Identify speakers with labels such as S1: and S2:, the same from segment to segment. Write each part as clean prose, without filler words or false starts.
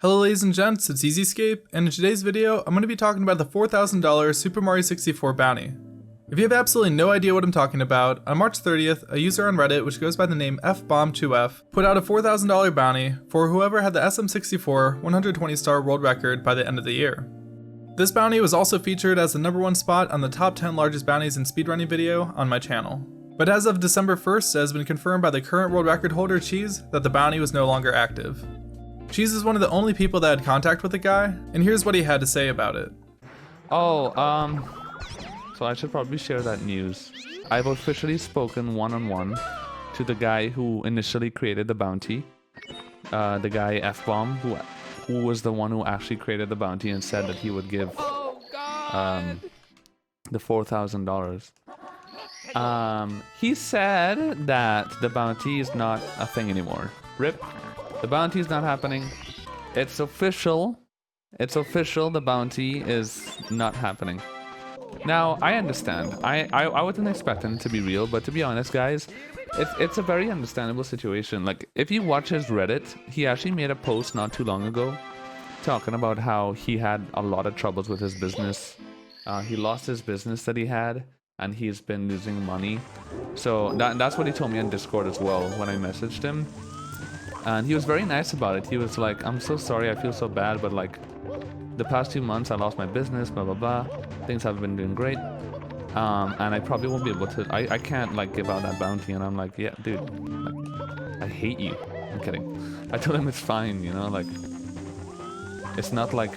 S1: Hello ladies and gents, it's EZScape, and in today's video, I'm going to be talking about the $4,000 Super Mario 64 bounty. If you have absolutely no idea what I'm talking about, on March 30th, a user on Reddit, which goes by the name FBomb2F, put out a $4,000 bounty for whoever had the SM64 120-star world record by the end of the year. This bounty was also featured as the #1 spot on the top 10 largest bounties in speedrunning video on my channel. But as of December 1st, it has been confirmed by the current world record holder Cheese that the bounty was no longer active. Cheese is one of the only people that had contact with the guy, and here's what he had to say about it.
S2: So I should probably share that news. I've officially spoken one-on-one to the guy who initially created the bounty. The guy F-Bomb, who was the one who actually created the bounty and said that he would give the $4,000. He said that the bounty is not a thing anymore. RIP. The bounty is not happening. It's official. It's official. The bounty is not happening. Now, I understand. I wasn't expecting it to be real, but to be honest, guys, it's a very understandable situation. Like, if you watch his Reddit, he actually made a post not too long ago talking about how he had a lot of troubles with his business. He lost his business that he had, and he's been losing money. So that's what he told me on Discord as well when I messaged him. And he was very nice about it. He was like, I'm so sorry, I feel so bad, but like, the past 2 months I lost my business, blah blah blah. Things haven't been doing great. And I probably won't be able to, I can't like give out that bounty. And I'm like, yeah, dude, like, I hate you. I'm kidding. I told him it's fine, you know, like, it's not like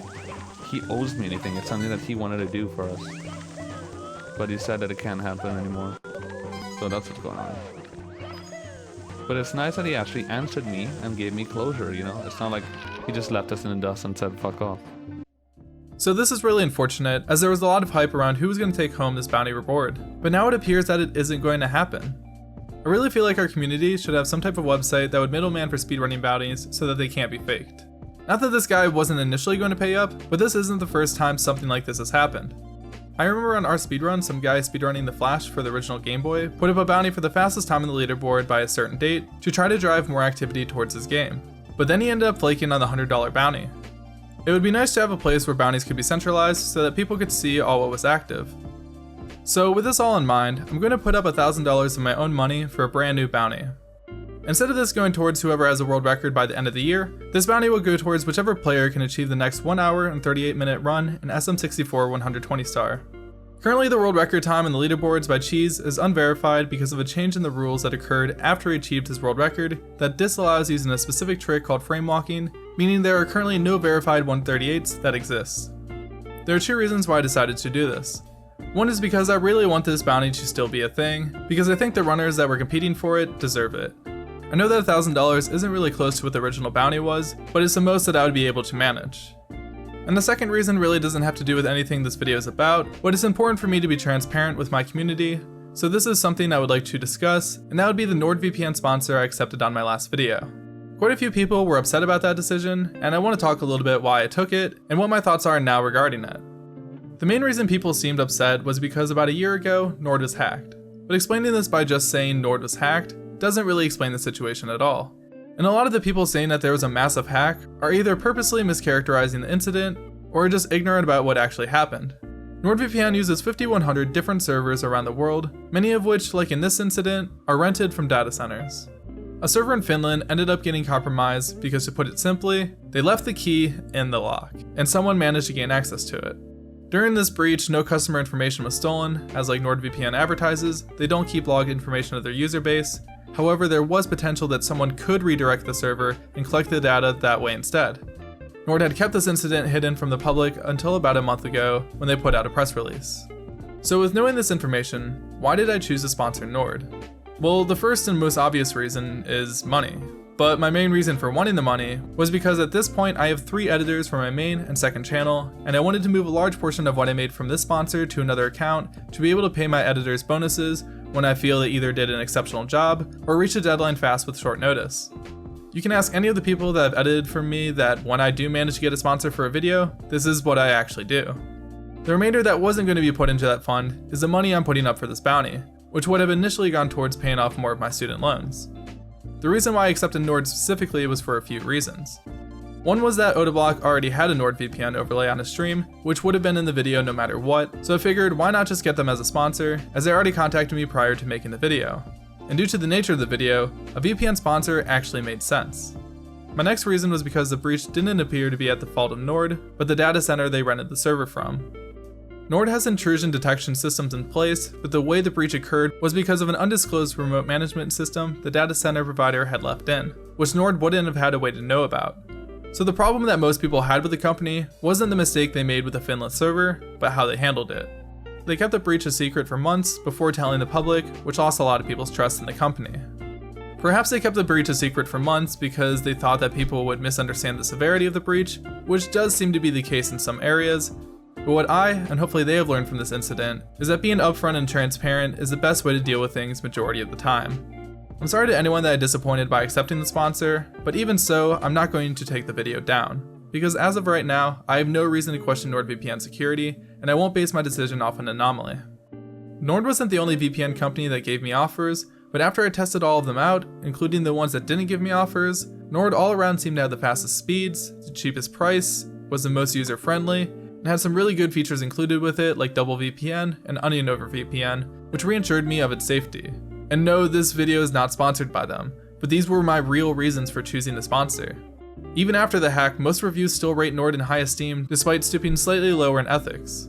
S2: he owes me anything. It's something that he wanted to do for us. But he said that it can't happen anymore. So that's what's going on. But it's nice that he actually answered me and gave me closure, you know? It's not like he just left us in the dust and said, fuck off.
S1: So this is really unfortunate, as there was a lot of hype around who was going to take home this bounty reward. But now it appears that it isn't going to happen. I really feel like our community should have some type of website that would middleman for speedrunning bounties so that they can't be faked. Not that this guy wasn't initially going to pay up, but this isn't the first time something like this has happened. I remember on our speedrun, some guy speedrunning The Flash for the original Game Boy put up a bounty for the fastest time on the leaderboard by a certain date to try to drive more activity towards his game. But then he ended up flaking on the $100 bounty. It would be nice to have a place where bounties could be centralized so that people could see all what was active. So with this all in mind, I'm going to put up $1,000 of my own money for a brand new bounty. Instead of this going towards whoever has a world record by the end of the year, this bounty will go towards whichever player can achieve the next 1 hour and 38 minute run in SM64 120 star. Currently the world record time in the leaderboards by Cheese is unverified because of a change in the rules that occurred after he achieved his world record that disallows using a specific trick called frame walking, meaning there are currently no verified 138s that exist. There are 2 reasons why I decided to do this. One is because I really want this bounty to still be a thing, because I think the runners that were competing for it deserve it. I know that $1,000 isn't really close to what the original bounty was, but it's the most that I would be able to manage. And the second reason really doesn't have to do with anything this video is about, but it's important for me to be transparent with my community, so this is something I would like to discuss, and that would be the NordVPN sponsor I accepted on my last video. Quite a few people were upset about that decision, and I want to talk a little bit why I took it, and what my thoughts are now regarding it. The main reason people seemed upset was because about a year ago, Nord was hacked. But explaining this by just saying Nord was hacked doesn't really explain the situation at all. And a lot of the people saying that there was a massive hack are either purposely mischaracterizing the incident, or are just ignorant about what actually happened. NordVPN uses 5,100 different servers around the world, many of which, like in this incident, are rented from data centers. A server in Finland ended up getting compromised because, to put it simply, they left the key in the lock, and someone managed to gain access to it. During this breach, no customer information was stolen, as like NordVPN advertises, they don't keep log information of their user base. However, there was potential that someone could redirect the server and collect the data that way instead. Nord had kept this incident hidden from the public until about a month ago when they put out a press release. So with knowing this information, why did I choose to sponsor Nord? Well, the first and most obvious reason is money. But my main reason for wanting the money was because at this point I have 3 editors for my main and second channel, and I wanted to move a large portion of what I made from this sponsor to another account to be able to pay my editors bonuses when I feel they either did an exceptional job or reached a deadline fast with short notice. You can ask any of the people that have edited for me that when I do manage to get a sponsor for a video, this is what I actually do. The remainder that wasn't going to be put into that fund is the money I'm putting up for this bounty, which would have initially gone towards paying off more of my student loans. The reason why I accepted Nord specifically was for a few reasons. One was that Odablock already had a NordVPN overlay on his stream, which would have been in the video no matter what, so I figured why not just get them as a sponsor, as they already contacted me prior to making the video. And due to the nature of the video, a VPN sponsor actually made sense. My next reason was because the breach didn't appear to be at the fault of Nord, but the data center they rented the server from. Nord has intrusion detection systems in place, but the way the breach occurred was because of an undisclosed remote management system the data center provider had left in, which Nord wouldn't have had a way to know about. So the problem that most people had with the company wasn't the mistake they made with the Finless server, but how they handled it. They kept the breach a secret for months before telling the public, which lost a lot of people's trust in the company. Perhaps they kept the breach a secret for months because they thought that people would misunderstand the severity of the breach, which does seem to be the case in some areas. But what I, and hopefully they have learned from this incident, is that being upfront and transparent is the best way to deal with things majority of the time. I'm sorry to anyone that I disappointed by accepting the sponsor, but even so, I'm not going to take the video down. Because as of right now, I have no reason to question NordVPN security, and I won't base my decision off an anomaly. Nord wasn't the only VPN company that gave me offers, but after I tested all of them out, including the ones that didn't give me offers, Nord all around seemed to have the fastest speeds, the cheapest price, was the most user-friendly, and had some really good features included with it like double VPN and onion over VPN, which reassured me of its safety. And no, this video is not sponsored by them, but these were my real reasons for choosing the sponsor. Even after the hack, most reviews still rate Nord in high esteem despite stooping slightly lower in ethics.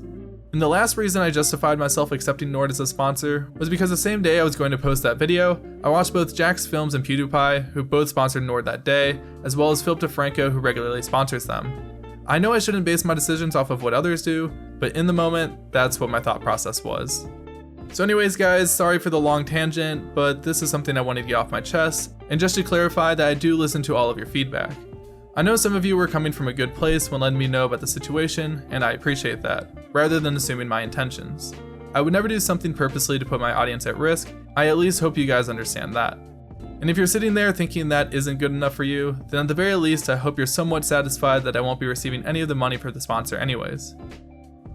S1: And the last reason I justified myself accepting Nord as a sponsor was because the same day I was going to post that video, I watched both Jax Films and PewDiePie, who both sponsored Nord that day, as well as Philip DeFranco, who regularly sponsors them. I know I shouldn't base my decisions off of what others do, but in the moment, that's what my thought process was. So anyways guys, sorry for the long tangent, but this is something I wanted to get off my chest, and just to clarify that I do listen to all of your feedback. I know some of you were coming from a good place when letting me know about the situation, and I appreciate that, rather than assuming my intentions. I would never do something purposely to put my audience at risk. I at least hope you guys understand that. And if you're sitting there thinking that isn't good enough for you, then at the very least I hope you're somewhat satisfied that I won't be receiving any of the money for the sponsor anyways.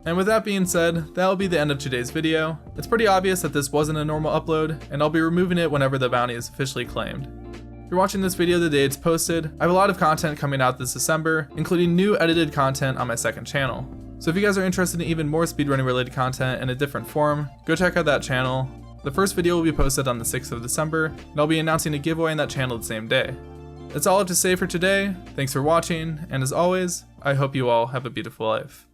S1: And with that being said, that'll be the end of today's video. It's pretty obvious that this wasn't a normal upload, and I'll be removing it whenever the bounty is officially claimed. If you're watching this video the day it's posted, I have a lot of content coming out this December, including new edited content on my second channel. So if you guys are interested in even more speedrunning related content in a different form, go check out that channel. The first video will be posted on the 6th of December, and I'll be announcing a giveaway on that channel the same day. That's all I have to say for today. Thanks for watching, and as always, I hope you all have a beautiful life.